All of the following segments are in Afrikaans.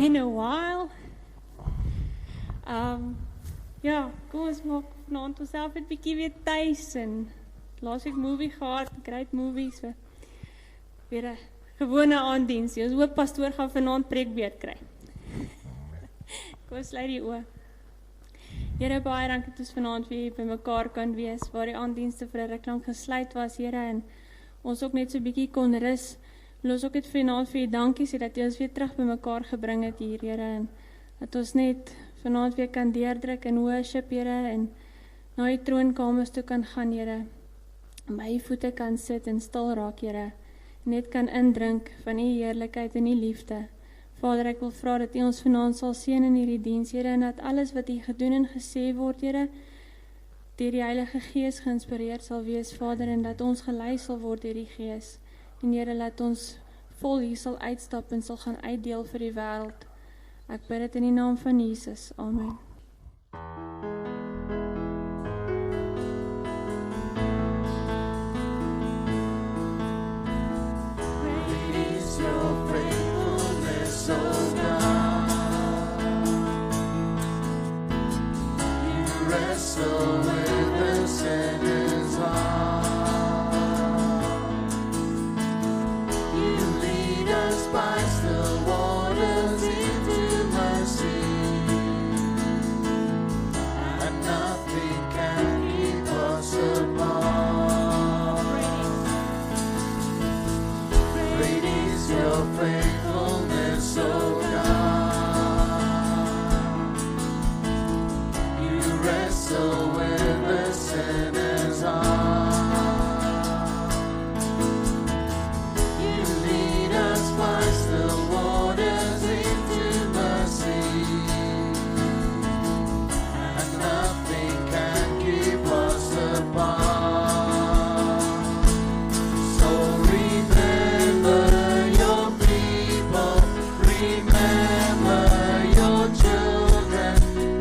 been a while. Ja, kom ons maak vanaand onsself 'n bietjie weer tuis en laasweek movie gehad, great movies. Weer 'n gewone aanddiens. Ons hoop pastoor gaan vanaand preekbeurt kry. Kom ons sluit die oë. Here, baie dankie dat ons vanaand weer by mekaar kan wees, waar die aanddienste vir 'n ruk lank gesluit was, Here, en ons ook net so 'n bietjie kon rus. Ons ook net vanaand vir U dankie sê dat U ons weer terug by mekaar gebring het hier, Here, en dat ons net vanaand weer kan deurdruk in worship, Here, en na U troonkamers toe kan gaan, Here, en by U voete kan sit en stil raak, Here, en net kan indrink van U heerlikheid en U liefde. Vader, ek wil vra dat U ons vanaand sal seën in hierdie diens, Here, en dat alles wat U gedoen en gesê word, Here, deur die Heilige Gees geïnspireerd sal wees, Vader, en dat ons gelei sal word deur die Gees. En Here, laat ons vol hier sal uitstap en sal gaan uitdeel vir die wêreld. Ek bid dit in die naam van Jesus. Amen.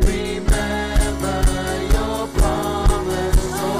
Remember your promise.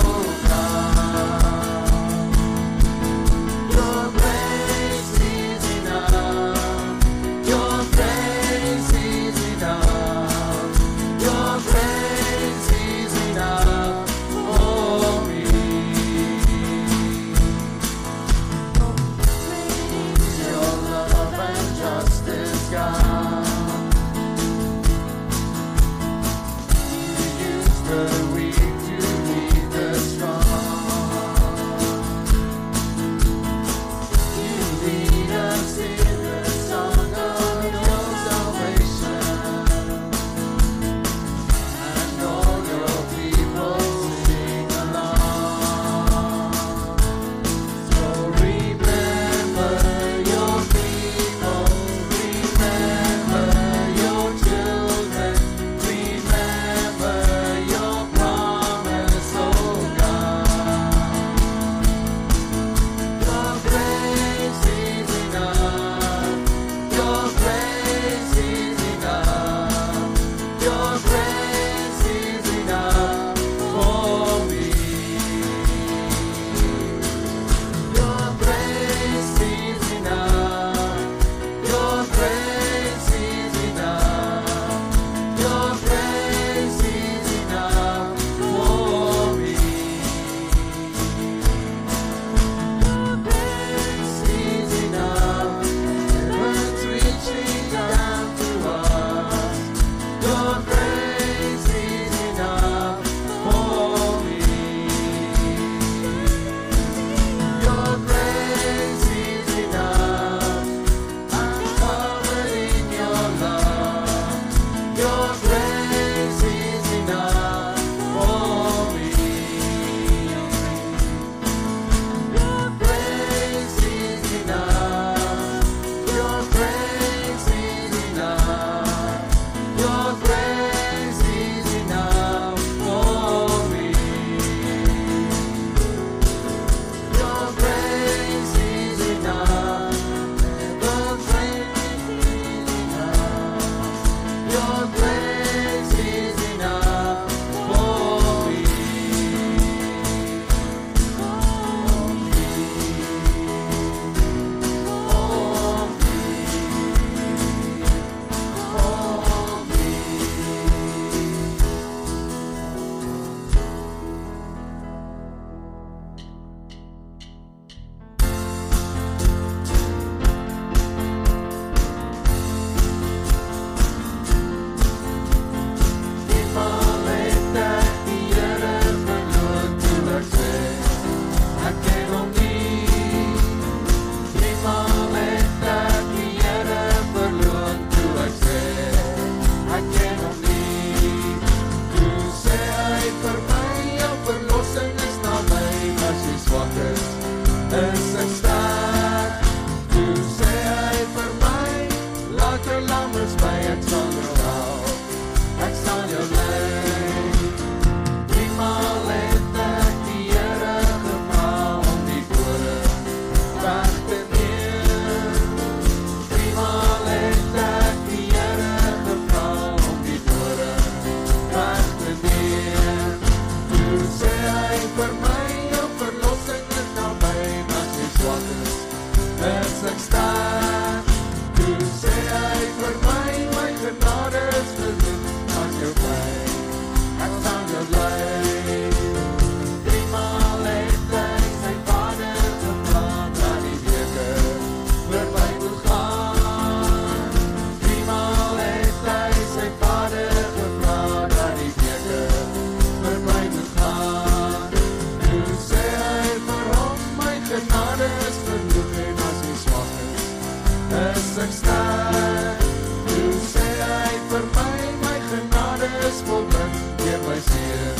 is volbring deur my seun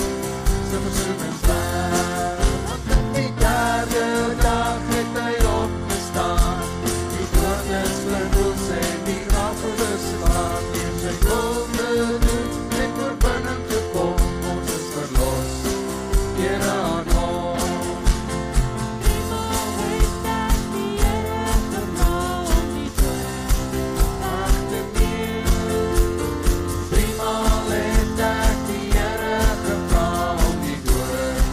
se versoeningswerk. Die derde dag het hy opgestaan, die dood is verwoes en die graf geslaan. In sy dode dood het oorwinning gekom, ons is verlos, Here aan hom. Driemaal het ek die Here gevra om die dood agterneem. Driemaal het ek die Here gevra om die dood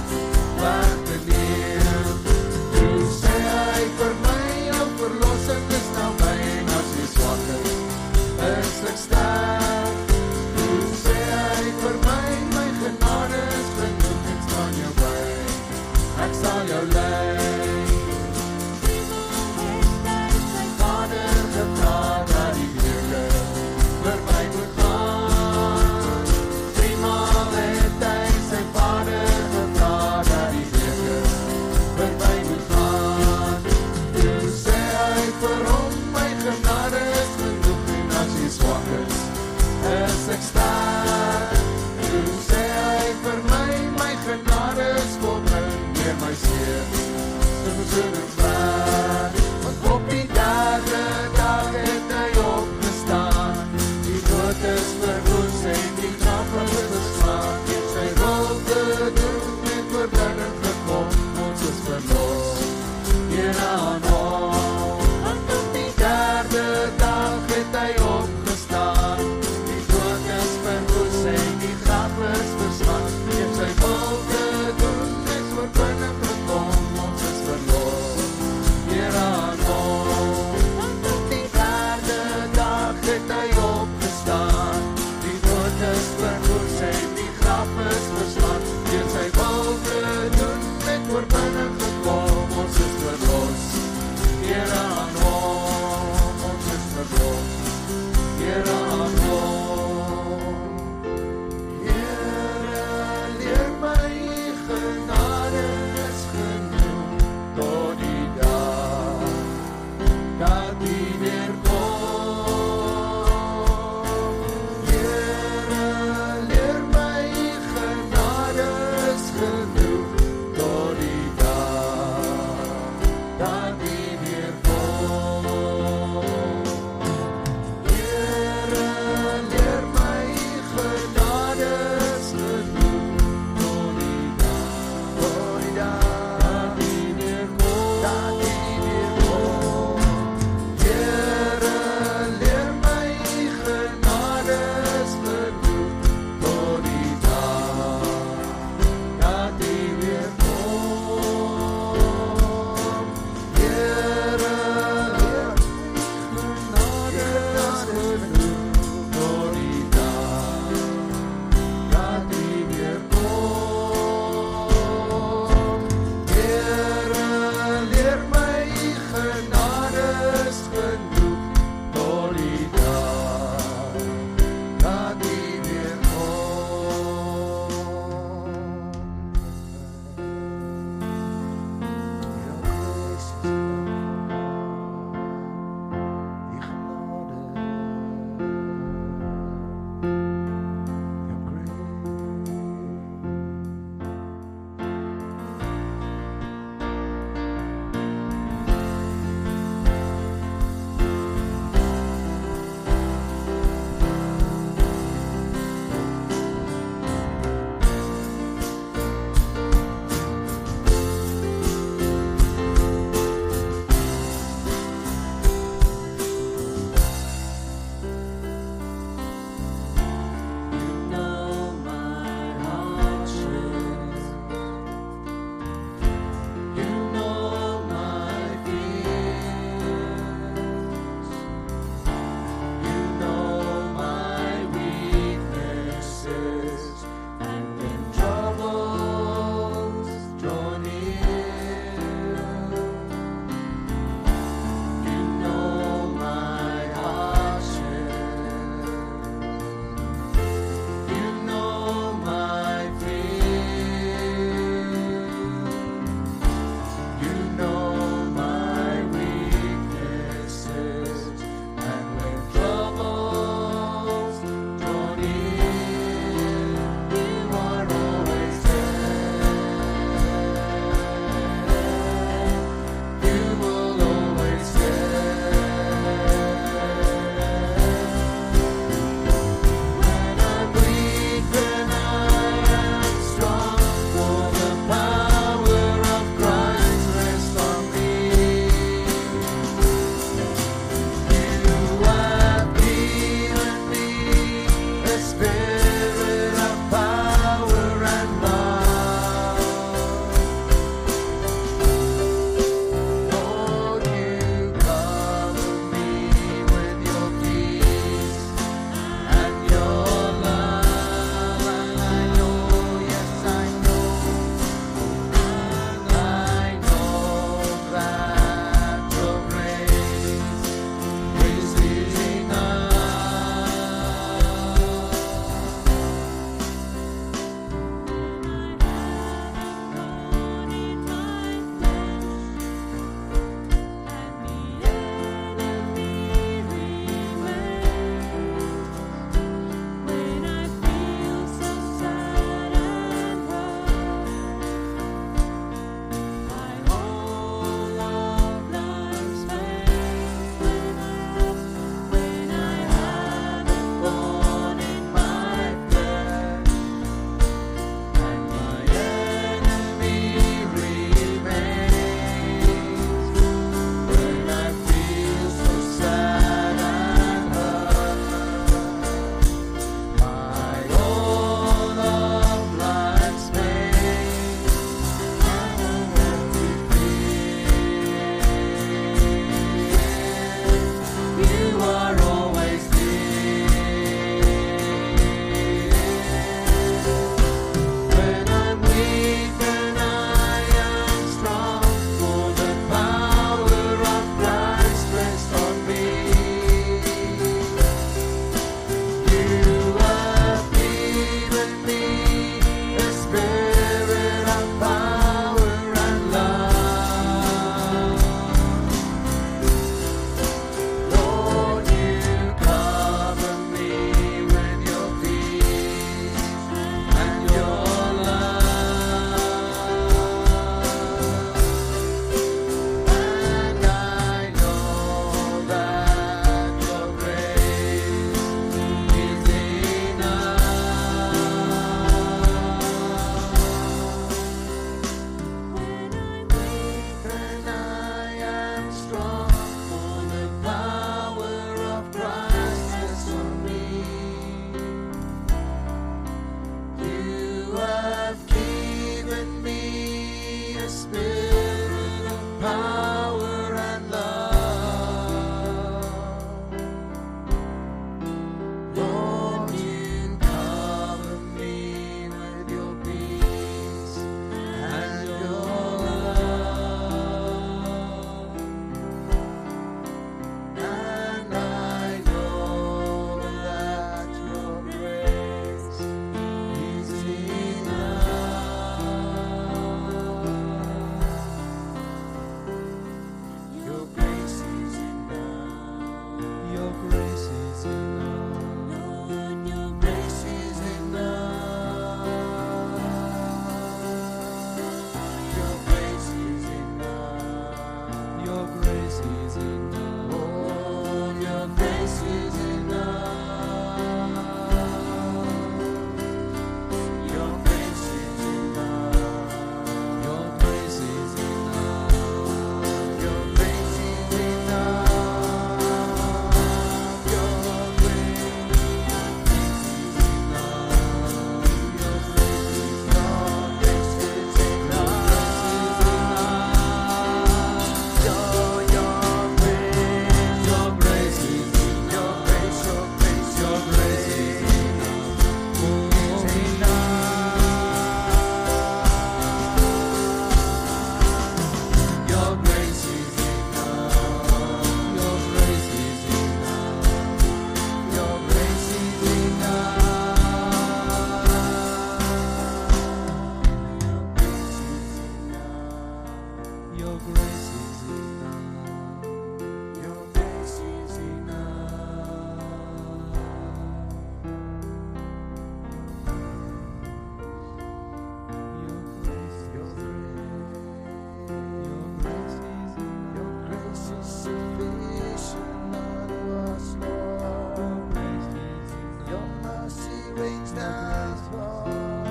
us, Lord.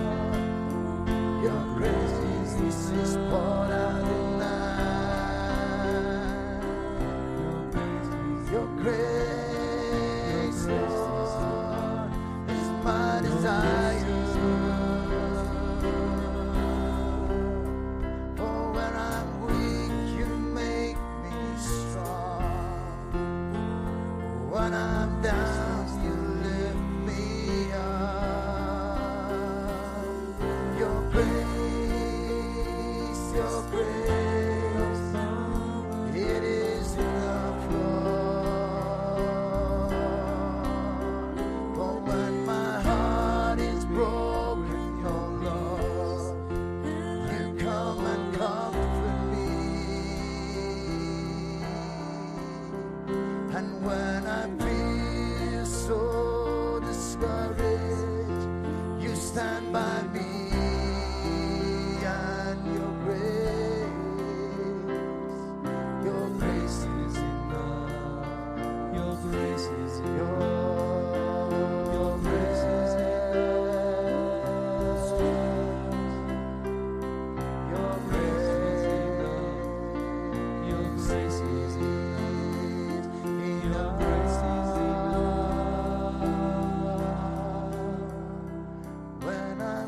Your grace is poured out tonight. Your grace, Lord, is my desire. For when I'm weak, you make me strong. When I'm down, you lift me up. Your grace, it is enough, Lord. For when my heart is broken, oh Lord, you come and comfort me. And when I feel so discouraged, you stand by me. And your grace is enough. Your grace is enough. Your grace is enough. Your grace is enough. Your grace is enough. Your grace is enough. When I'm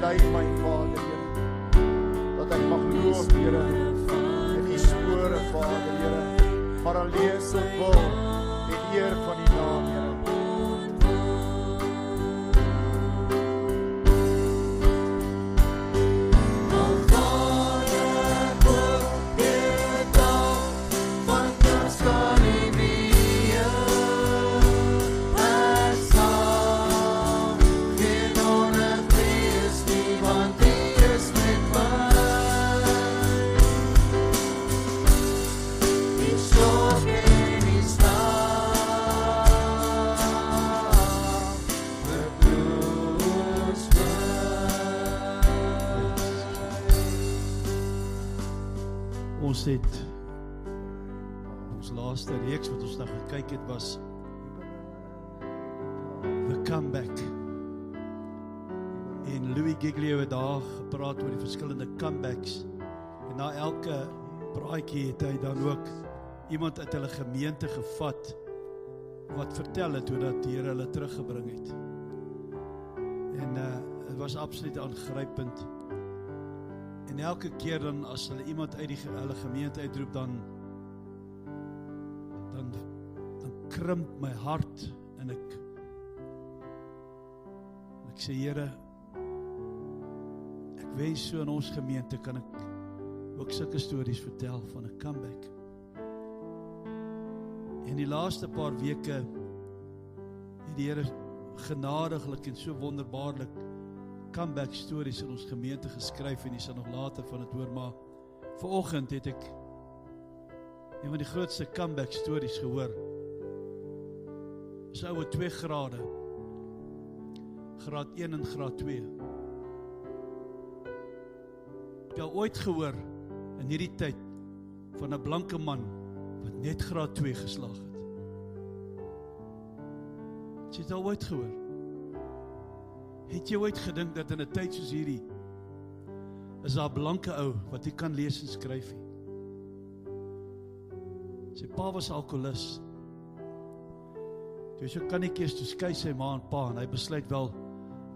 lei my Vader, Here, dat ek mag loop, Here, in die spore, Vader, Here, maar alleen tot wil en eer van die naam, Here. Ons het ons laaste reeks wat ons nou gekyk het was The Comeback. En Louis Giglio het daar gepraat oor die verskillende comebacks. En na elke praatjie het hy dan ook iemand uit hulle gemeente gevat wat vertel het hoe dat die Here hulle teruggebring het. En het was absoluut aangrypend. En elke keer dan as hulle iemand uit hulle gemeente uitroep, dan krimp my hart en ek sê, Here, ek wens so in ons gemeente kan ek ook sulke stories vertel van 'n comeback. En die laaste paar weke het die Here genadiglik en so wonderbaarlik comeback stories in ons gemeente geskryf en jy sal nog later van het hoor, maar vanoggend het ek een van die grootste comeback stories gehoor. Dis ouwe 2 grade, graad 1 en graad 2. Ek het ooit gehoor in hierdie tyd van 'n blanke man wat net graad 2 geslaag het. Het jy dit al ooit gehoor? Het jy ooit gedink dat in 'n tyd soos hierdie is daar 'n blanke ou wat nie kan lees en skryf nie? Sy pa was alkoholist. Toe so kanetjies toe skei sy ma en pa en hy besluit wel,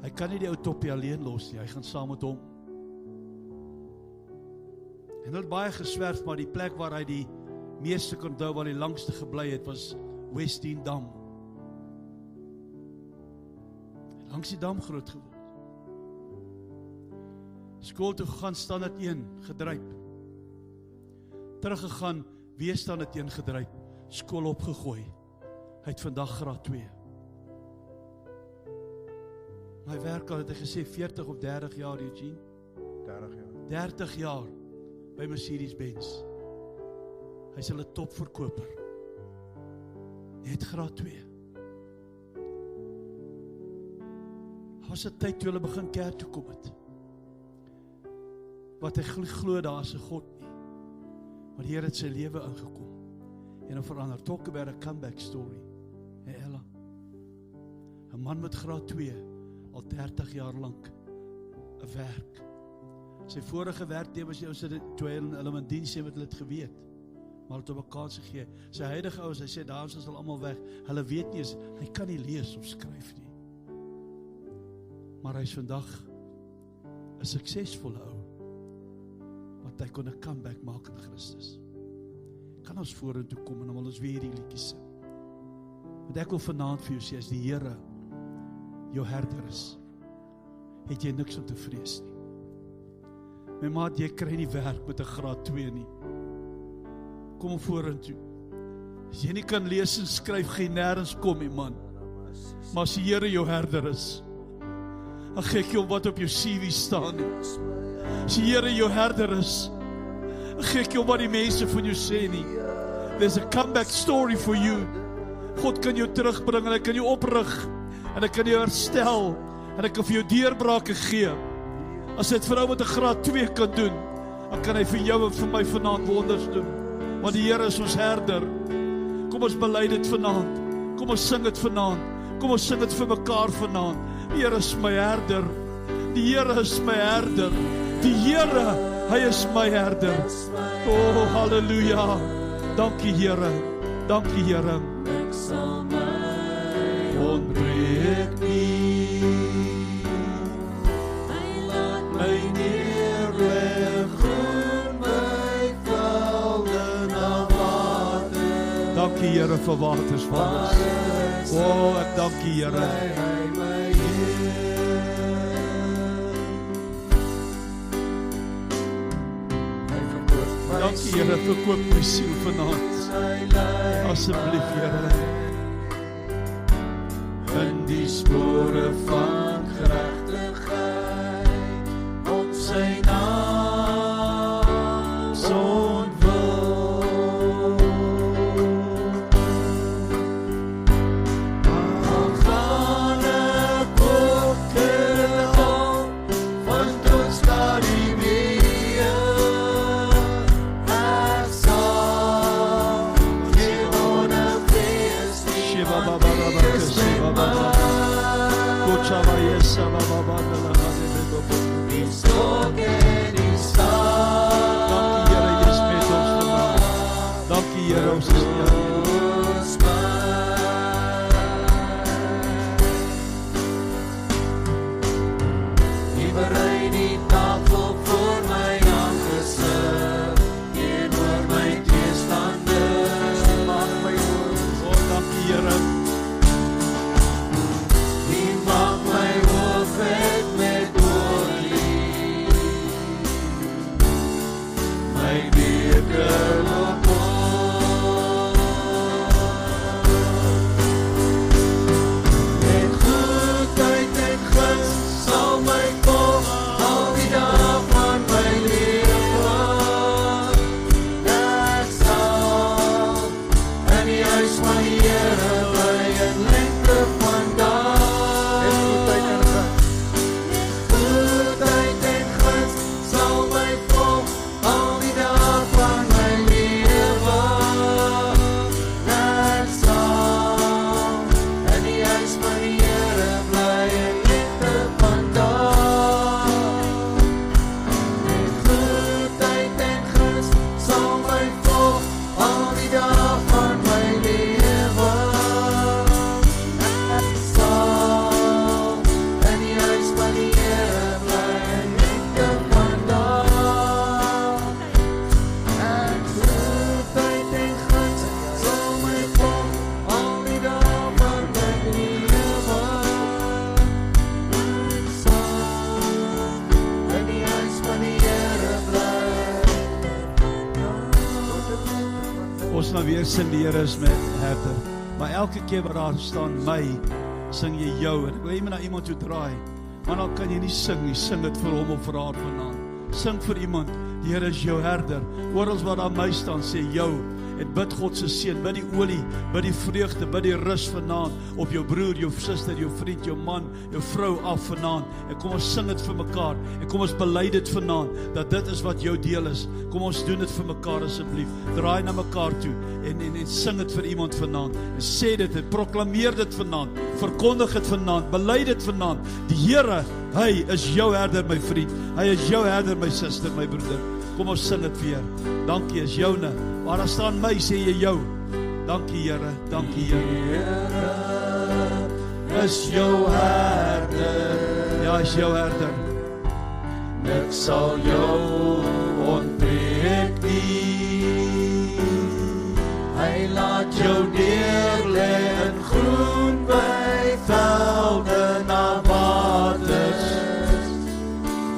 hy kan nie die ou toppie alleen los nie, hy gaan saam met hom. En hulle het baie geswerf, maar die plek waar hy die meeste kon onthou, waar die langste gebly het, was Westdendam. Langs die dam groot geword. Skool toe gegaan, standaard 1 gedryp. Teruggegaan, weer standaard 1 gedryp. Skool opgegooi. Hy het vandag graad 2. My werk al het hy gesê 40 of 30 jaar, Eugene? 30 jaar. 30 jaar by Mercedes-Benz. Hy is hulle topverkoper. Net graad 2. Was 'n tyd toe hulle begin kerk toe kom het. Wat hy glo daar is 'n God nie. Maar die Here het sy lewe ingekom. En hom verander. Talk about a comeback story. Hey Ella. 'n Man met graad 2, al 30 jaar lank 'n werk. Sy vorige werknemers, ons het toe hulle in diens het hulle dit geweet. Maar het hom 'n kans gegee. Sy huidige ouers, hy sê daar's is al almal weg. Hulle weet nie eens, hy kan nie lees of skryf nie. Maar hy is vandag 'n suksesvolle ou, want hy kon 'n comeback maak in Christus. Kan ons vorentoe kom en dan wil ons weer hierdie liedjies sing. Want ek wil vanaand vir jou sê, as die Here jou herder is, het jy niks om te vrees nie. My maat, jy kry nie werk met 'n graad 2 nie. Kom vorentoe. As jy nie kan lees en skryf, gaan jy nêrens kom nie, man. Maar as die Here jou herder is, dan gee ek jou wat op jou CV staan nie. As die Here jou herder is, dan gee ek jou wat die mense van jou sê nie. There's a comeback story for you. God kan jou terugbring en hy kan jou oprig en hy kan jou herstel en hy kan vir jou deurbrake gee. As hy dit vir ou met 'n graad 2 kan doen, dan kan hy vir jou en vir my vanaand wonders doen. Want die Here is ons herder. Kom ons bely dit vanaand. Kom ons sing dit vanaand. Kom ons sing dit vir mekaar vanaand. Die Here is my herder. Die Here is my herder. Die Here, hy is my herder. Oh, halleluja. Dankie Here. Dankie Here. Ek sal my ontbreek nie. My Dankie Here vir waters van rus. O, ek dankie Here. Dankie Here, verkoop my siel vanaand. Asseblief Here. In die spore van geregtigheid, op sy naam ontwil. Al gaan ek op terug, van trots naar die weë, ek sal geen onvrees nie, want die is met my. Die stok en die staan. Dankie Here, jy is met ons vandag. Dankie Here, ons is nie alleen. Die berei die tafel voor my aangesig, teenoor my teestanders. Maak my oor. O, dankie Here. Ons nou weer sing die Here is met herder. Maar elke keer wat daar staan my, sing jy jou. En ek wil jy maar na iemand toe draai. Maar dan kan jy nie sing nie, sing dit vir hom of vir haar vanaand. Sing vir iemand, die Here is jou herder. Orals wat daar my staan, sê jou. En bid God se seën, bid die olie, bid die vreugde, bid die rus vanaand op jou broer, jou suster, jou vriend, jou man, jou vrou af vanaand. En kom ons sing dit vir mekaar. En kom ons bely dit vanaand dat dit is wat jou deel is. Kom ons doen dit vir mekaar asseblief. Draai na mekaar toe en sing dit vir iemand vanaand. En sê dit en proklameer dit vanaand. Verkondig dit vanaand, bely dit vanaand. Die Here, hy is jou herder my vriend. Hy is jou herder my suster, my broeder. Kom ons sing dit weer. Dankie is joune. Waar daar staan my, sê jy jou. Dankie Here, dankie Here. Here is jou herder. Ja, is jou herder. Ek sal jou ontbreek nie. Hy laat jou neerlê in groen by velde na waters.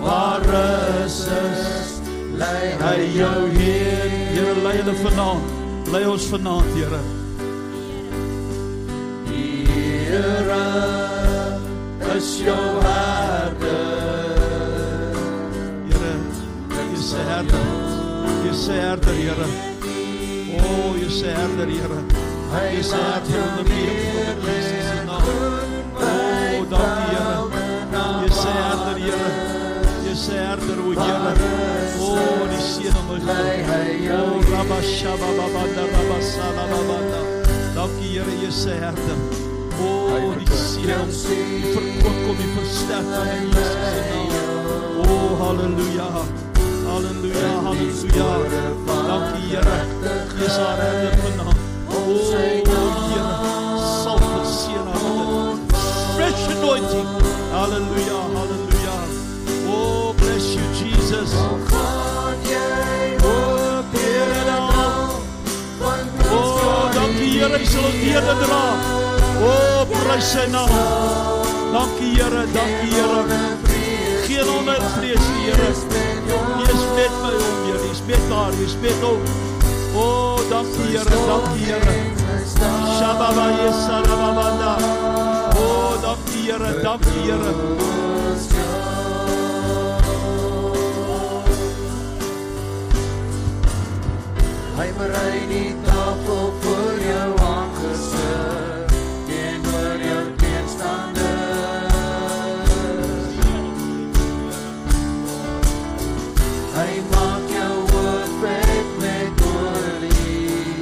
Waar rus is, lei hy jou heen. Here, lei hulle vanaand. Lei ons vanaand, Here. Die Here is jou herder. Here, jy is 'n herder. Jy is 'n herder, Here. O, jy is 'n herder, Here. Hy is 'n herder in die lewe van Jesus se naam. O, dankie, Here. Jy is 'n herder, Here. Jy is 'n herder, o Here. O, die seën om my God. O, Rabba Shabba Babanda, Rabba Sala Babanda. Dankie, Here, jy is 'n herder. O, die seën, die verkwikking, die versterking in Jesus se naam. O, halleluja. Halleluja, halleluja. Dankie, Here. Jy is haar herder vanaand. O, Here, salf en seën haar. Fresh anointing. Halleluja, halleluja. Oh, bless you, Jesus. Oh, dankie, U sal ons deurdra. O, prys sy naam. Dankie Here, dankie Here. Geen onvrees, Here. U is met my om, Here. U is met haar, U is met hom. O, dankie Here, dankie Here. Shababa Yesarababanda. O, dankie Here, dankie Here. Hy berei die tafel voor jou aangesit, teenoor jou teenstanders. Hy maak jou hoof wit met olie,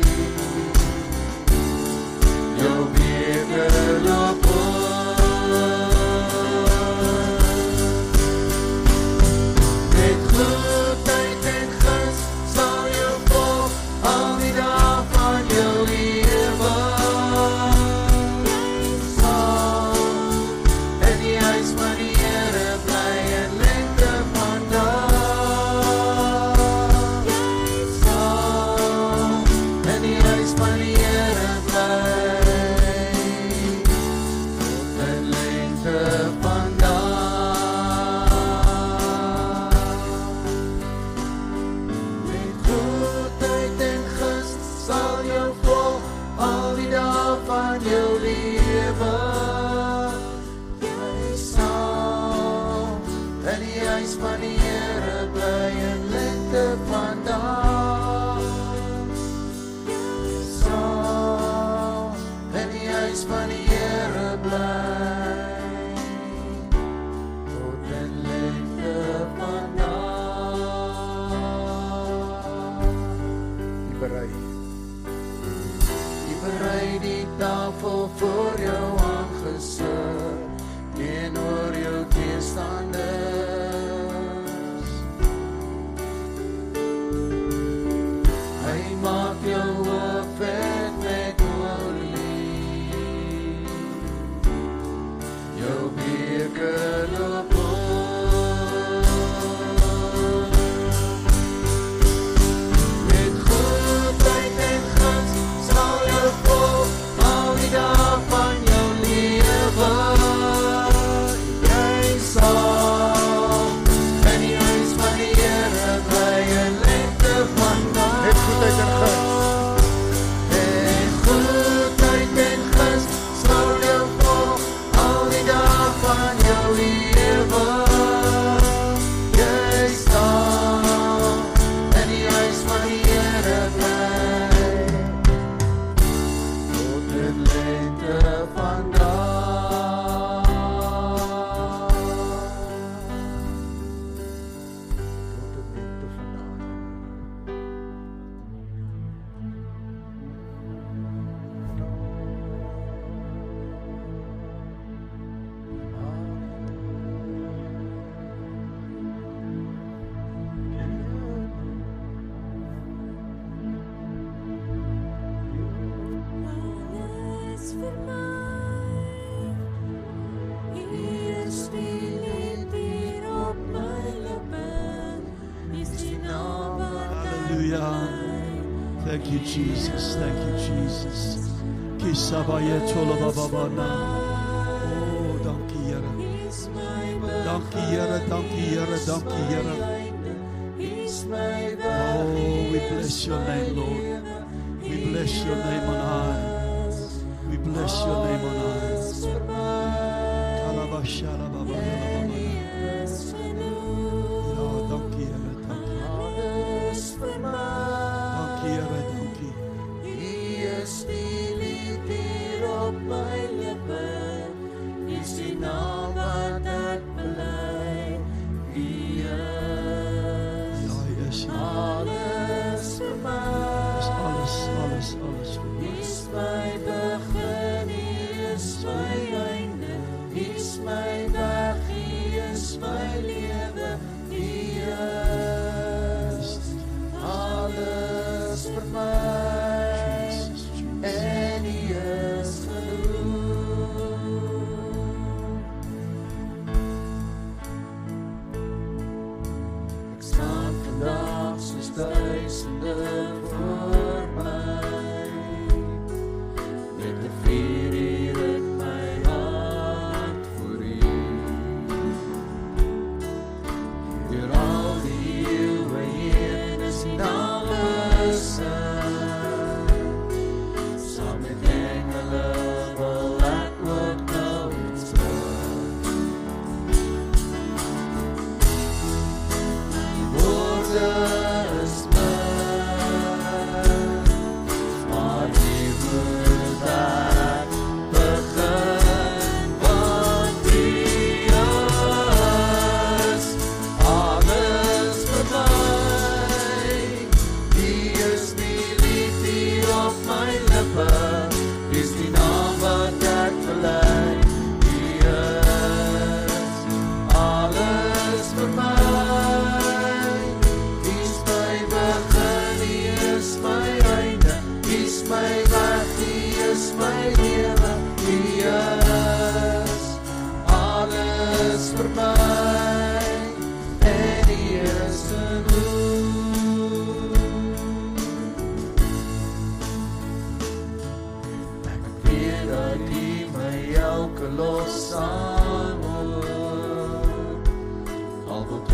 jou beker loop oor. Met goedheid en guns sal jou volg al die dae van jou lewe. Jy sal in die huis van die Here bly en lente van dae. Jy sal in die huis van die Here bly tot in lente van dae. Met goedheid en guns sal jou volg al die dae van jou lewe. Jy sal in die huis van die Here bly in lente van dae. Jy sal in die huis van die Here bly tot in lente van dae. U berei die tafel voor jou aangesit, teenoor jou teenstanders. Hy maak jou hoof wit met olie, jou beker loop oor. Met goedheid en guns sal jou volg al die dae van jou lewe. Jy sal in die huis van die Here bly in lente van dae. Met goedheid en guns. Met goedheid en guns sal jou volg al die dae van jou lewe. Jy sal in die huis van die Here bly tot in lente van dae. Tot in lente van dae. Alles vir my. Hier is die lied hier op my lippe. Is die naam wat Hallelujah. Thank you, Jesus. Thank you, Jesus. Kisabaye tolabababana. Oh, dankie Here. is my Dankie Here, dankie Here, dankie Here. is my Oh, we bless your name, Lord. We bless your name on high. We bless your name on high. Kalabashalabababababana. Ja, dankie Here, dankie. Alles vir my. Dankie Here, dankie. U is die lied hier op my lippe, is die naam wat ek bely. U is Ja, hy is hier. alles vir my. Dis alles, alles, alles vir U my. is my begin, U is my einde. U is my weg, U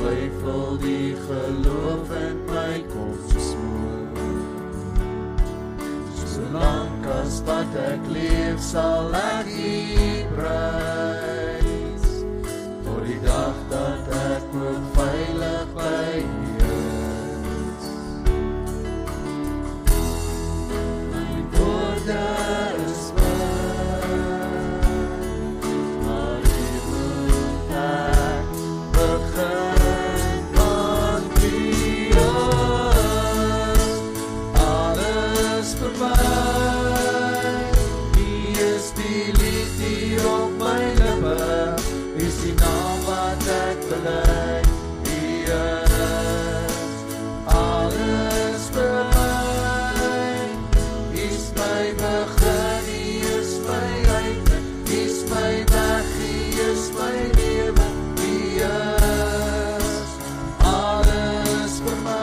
twyfel die geloof in my kop versmoor. Solank as wat ek leef, sal ek U prys, tot die dag dat ek ook veilig by U is. My woorde is maar U moet ek begin van U is. Alles vir my, U is die lied hier op my lippe, is die naam wat ek bely. U is alles vir my, U is my begin, U is my einde, U is my weg, U is my lewe. U is alles vir my,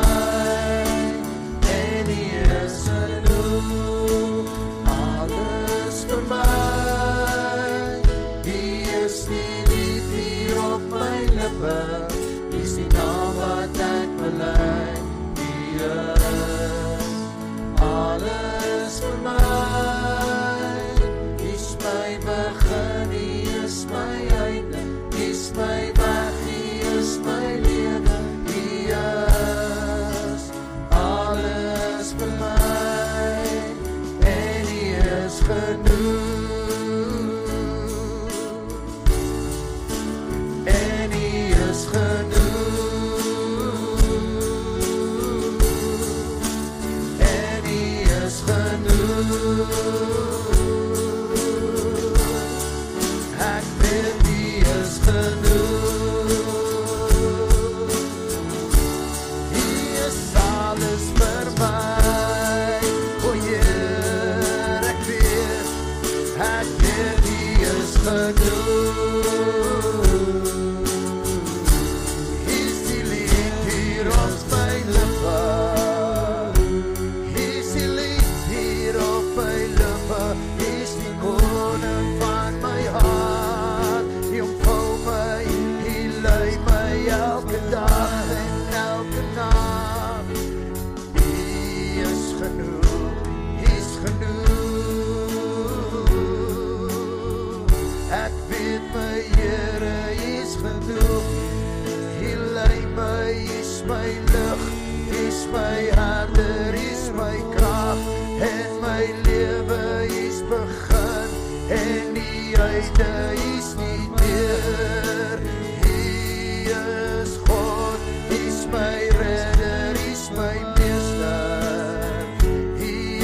en U is genoeg. Alles vir my, U is die lied hier op my lippe, U is die naam wat ek bely. U is alles vir my, U is my begin, U is my einde, U is my weg, U is my lewe. U is alles vir my, en U is genoeg. En U is genoeg. En U is genoeg. Ek weet U is genoeg. U is alles vir my. O Heer, ek weet U is genoeg. U is die lied hier op my lippe, U is die lied hier op my lippe, U is die koning van my hart. U omvou my, U lei my elke dag en elke nag. U is genoeg, U is genoeg. Ek weet my Here, U is genoeg. U lei my, U is my lig, U is my herder, U is my krag, en my lewe, U is begin, en die einde, U is nie deur. U is God, U is my redder, U is my meester. U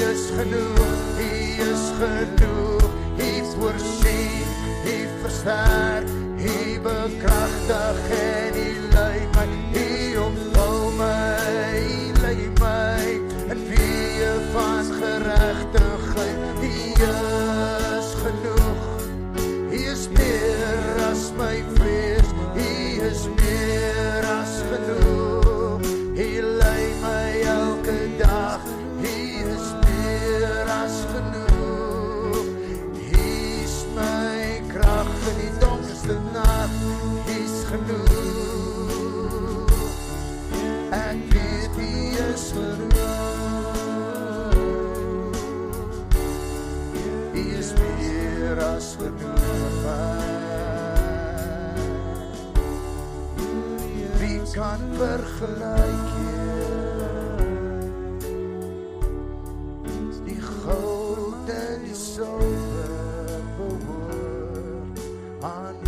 is genoeg, U is genoeg. U voorsien, U versterk, U bekragtig, en U lei my. U omvou my, U lei my in weë van geregtigheid. U is genoeg. U is meer as my vrees, U is meer as genoeg. U lei my elke dag, U is meer as genoeg. U is my krag in die donkerste nag, U is genoeg. Ek weet U is genoeg. U is meer as genoeg vir my. Wie kan vergelyk die goud en die silwer behoort aan U.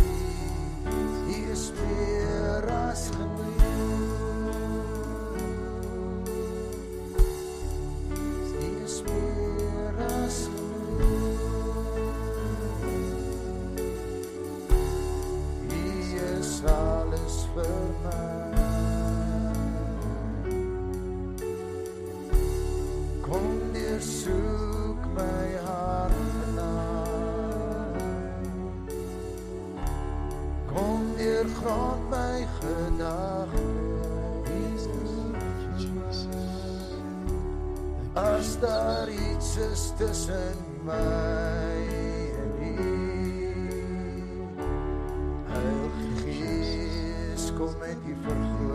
U is meer as genoeg. U is meer as genoeg. U is alles vir my. Kom deursoek my hart vanaand. Kom deurgrond my gedagtes. As daar iets is tussen my en U, Heilige Gees, kom met U vergifnis.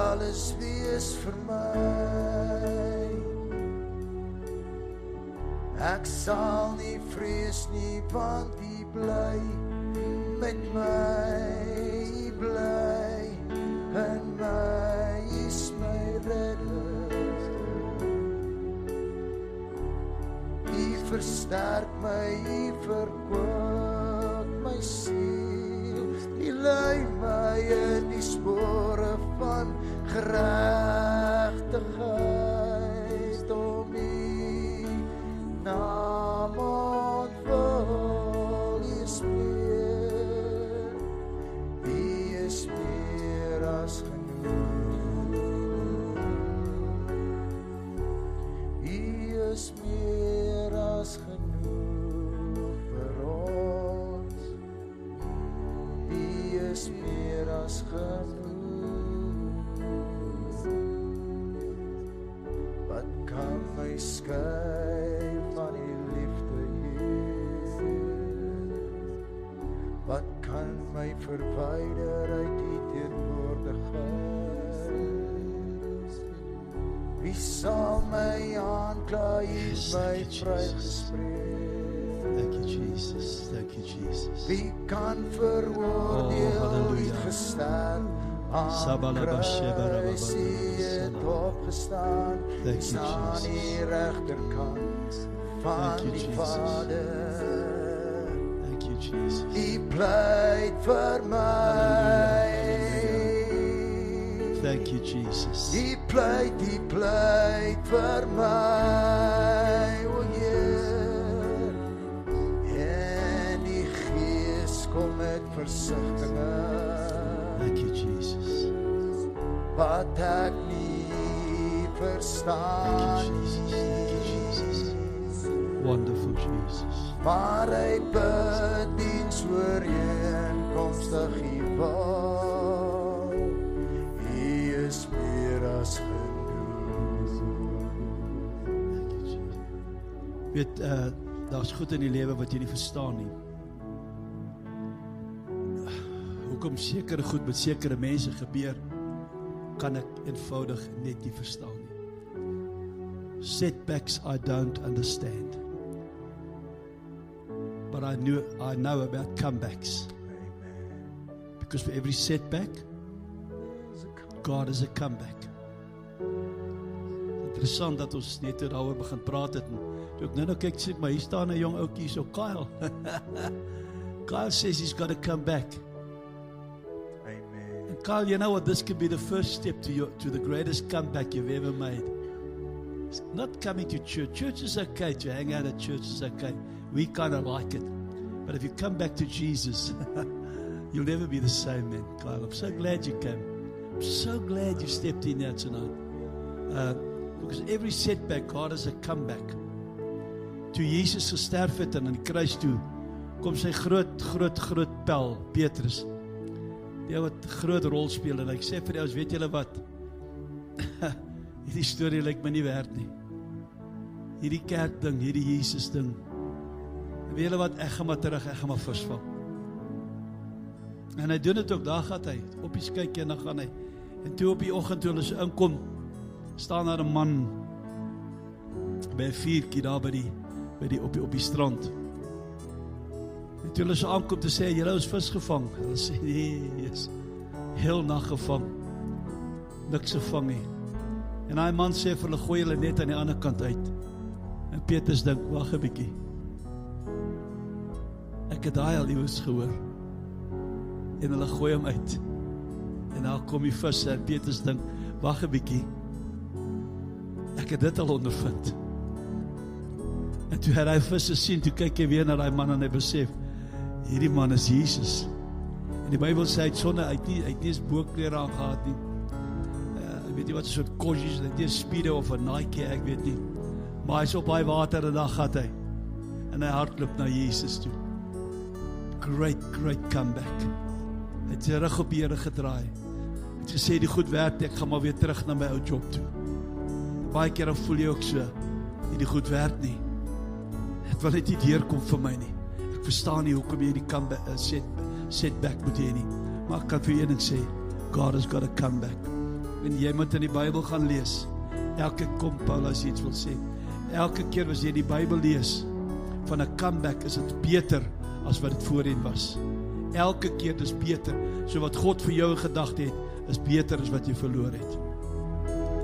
alles wees vir my. Ek sal nie vrees nie, want U bly met my, U bly in my, U is my redder. U versterk my, U verkoop my siel. U lei my in die spore van geregtigheid om U naam ontvul. U is meer, U is meer as genoeg. U is meer as genoeg vir ons. U is meer as genoeg. Wat kan my skei van U liefde, Heer? Wat kan my verwyder uit U teenwoordigheid? Wie sal my aankla? U het my vrygespreek. Thank you, Jesus. Thank you, Jesus. Wie kan veroordeel? U het gesterf aan kruis, U het opgestaan. U Thank you, staan Jesus. die regterkant van Thank you, die Jesus. Vader. Thank you, Jesus. U pleit vir my. Thank you, Jesus. U pleit vir my, o Heer. En die Gees kom met versigtinge Thank you, Jesus. wat ek nie verstaan. Thank you, Jesus. Thank you, Jesus. Wonderful Jesus. Maar hy bediens ooreenkomstig U wil. U is meer as genoeg. Thank you, Jesus. Weet, daar's goed in die lewe wat jy nie verstaan nie. Hoekom sekere goed met sekere mense gebeur, kan ek eenvoudig net nie verstaan nie. Setbacks I don't understand. But I know about comebacks. Because for every setback, God is a comeback. Interessant dat ons net daaroor begin praat het. Toe ek nou kyk, sê ek, maar hier staan 'n jong ouetjie so, Kyle. Kyle says he's got to come back. Amen. And Kyle, you know what? This could be the first step to the greatest comeback you've ever made. It's not coming to church. Church is okay. To hang out at church is okay. We kind of like it. But if you come back to Jesus, you'll never be the same, man, Kyle. I'm so glad you came. I'm so glad you stepped in here tonight. Because every setback, God is a comeback. Toe Jesus gesterf het en aan die kruis toe, kom sy groot pel, Petrus. Die wat groot rol speel, en ek sê vir die ouens, weet julle wat? Hierdie storie lyk my nie werd nie. Hierdie kerk ding, hierdie Jesus ding. En weet julle wat, ek gaan maar terug, ek gaan maar visvang. En hy doen het ook, daar gaat hy, op die kyk en dan gaan hy. En toe op die oggend toe hulle so inkom, staan daar 'n man by 'n vuurtjie daar op die strand. En toe hulle so aankom te sê, julle is vis gevang. Hulle sê, nee, yes, heel nag gevang. Niks gevang nie. En daai man sê vir hulle, gooi hulle net aan die ander kant uit. En Petrus dink, wag 'n bietjie. Ek het daai al iewers gehoor. En hulle gooi hom uit. En daar kom die visse en Petrus dink, wag 'n bietjie. Ek het dit al ondervind. En toe hy visse sien, toe kyk hy weer na daai man en hy besef, hierdie man is Jesus. En die Bybel sê, hy het nie eens boogklere aangehad nie. Ek weet nie wat soort kosjes, hy het nie 'n Speedo of 'n Nike, ek weet nie. Maar hy is op daai water en dan gaan hy. En hy hardloop na Jesus toe. Great comeback. Hy het sy rug op die Here gedraai. Hy het gesê, die goed werk, ek gaan maar weer terug na my ou job toe. Baie keer dan voel jy ook so, die goed werk nie. Het wil net nie deurkom vir my nie. Ek verstaan nie hoekom jy die setback moet hê nie. Maar ek kan vir een ding sê, God has got a comeback. En jy moet in die Bybel gaan lees. Elke kom Paulus iets wil sê. Elke keer as jy die Bybel lees van 'n comeback, is dit beter as wat dit voorheen was. Elke keer dis beter. So wat God vir jou in gedagte het, is beter as wat jy verloor het.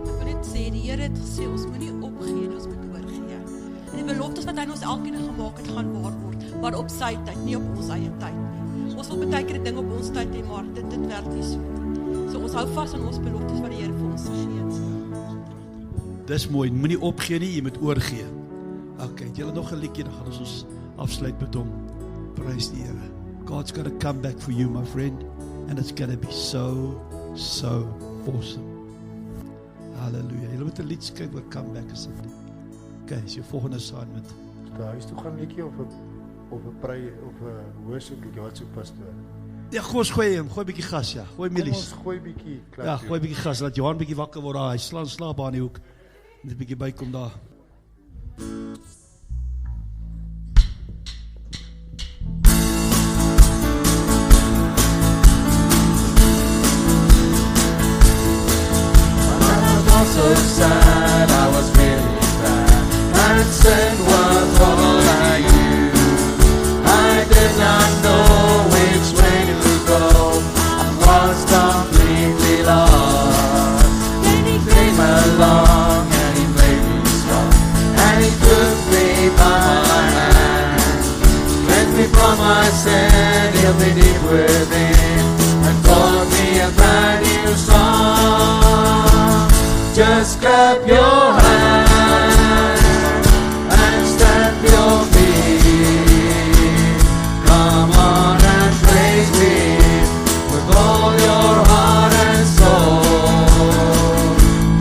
Ek wil net sê, die Here het gesê, ons moet nie opgee nie, ons moet oorgee. En die beloftes wat hy ons elkeen gemaak het, gaan waar word, maar op sy tyd, nie op ons eie tyd nie. Ons wil baie keer dinge op ons tyd hê, maar dit werk nie so. So ons hou vas aan ons beloftes wat die Here vir ons gegee het. Dis mooi, moenie opgee nie, jy moet oorgee. Okay, het julle nog 'n liedjie, dan gaan ons afsluit met hom. Prys die Here. God's got to come back for you, my friend, and it's going to be so awesome. Hallelujah. Julle moet 'n lied skryf oor comeback asseblief. Okay, is jou volgende assignment. Huis toe gaan liedjie of 'n prei of 'n worship liedjie, wat so pastoor? Ja, gooi 'n bietjie gas, ja. Gooi Kom milies. ons gooi bietjie klap. Ja, gooi 'n bietjie gas, laat Johan bietjie wakker word daar. Hy slaap aan die hoek. Net 'n bietjie bykom daar. So sad, I was really bad, and sin was all I knew. I did not know which way to go, I was completely lost. Then he came along and he made me strong, and he took me by my hand, cleansed me from my sin, healed me deep within, and taught me a brand new song. Just clap your hands and stamp your feet. Come on and praise Him with all your heart and soul.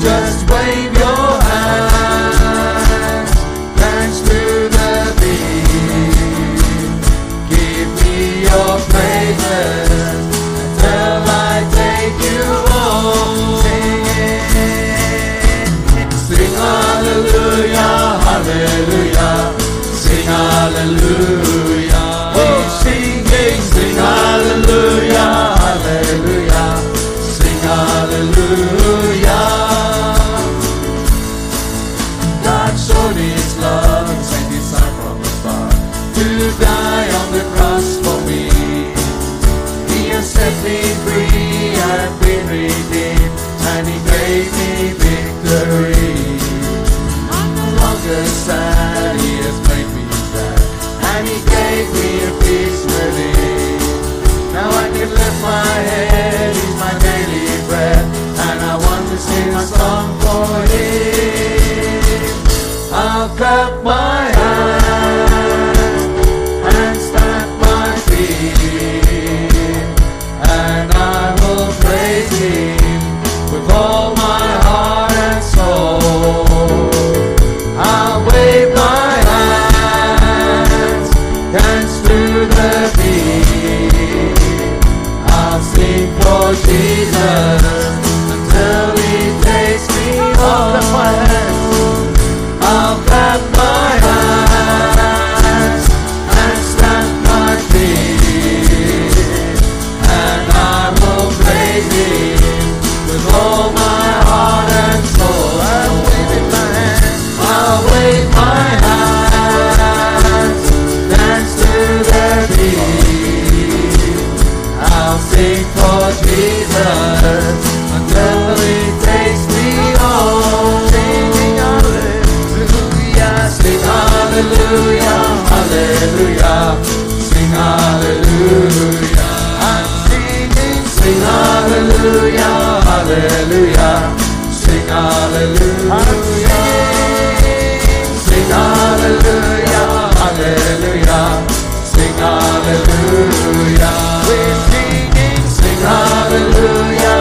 Just wave your hands, dance to the beat. Give me your praises until I take you home. Sing hallelujah, hallelujah, sing hallelujah. We're singing, sing hallelujah, hallelujah, sing hallelujah. God showed His love and sent His Son from afar to die on the cross for me. He has set me free, I've been redeemed, and He gave me victory. Sad, He has made me glad, and He gave me a peace within. Now I can lift my head, He's my daily bread, and I want to sing a song for Him. I'll clap my hands and stamp my feet, and I will praise Him with all my heart and soul. I'll wave my hands, dance to the beat. I'll sing for Jesus until He takes me home. I'll clap my hands and stamp my feet, and I will praise Him with all my heart and soul. I'm waving my hands. I'll wave my hands, dance to the beat. I'll sing for Jesus until He takes me home. Singing hallelujah, sing hallelujah, hallelujah, sing hallelujah. I'm singing, sing hallelujah, hallelujah, sing hallelujah. Sing hallelujah, hallelujah, sing hallelujah. We're singing, sing hallelujah,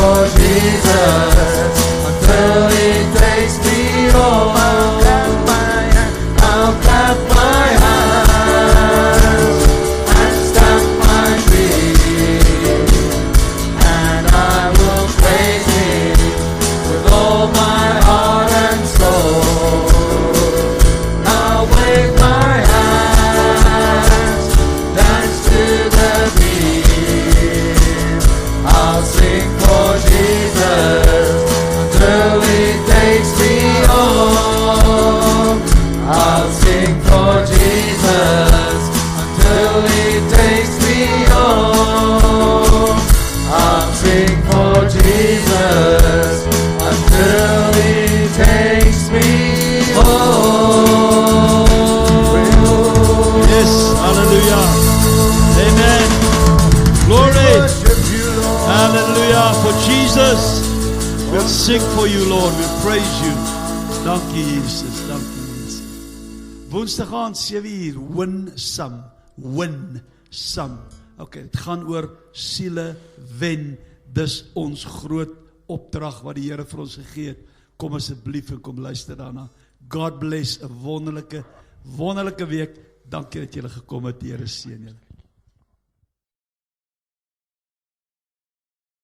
for Jesus until He takes me home. I'll clap my hands and stamp my feet, and I will praise Him with all my heart and soul. I'll wave my hands, dance to the beat. I'll sing for Jesus until He takes me home. I'll sing for Jesus until He takes me home. I'll sing for Jesus until He takes me home. Yes, hallelujah. Amen. Glory. Worship you, Lord. Hallelujah for Jesus. We'll sing for you, Lord. We'll praise you. Dankie Jesus. Dankie Jesus. Woensdag aand 7:00 win some. Win some. Okay, dit gaan oor siele wen. Dis ons groot opdrag wat die Here vir ons gegee het. Kom asseblief en kom luister daarna. God bless, 'n wonderlike week. Dankie dat julle gekom het. Die Here seën julle.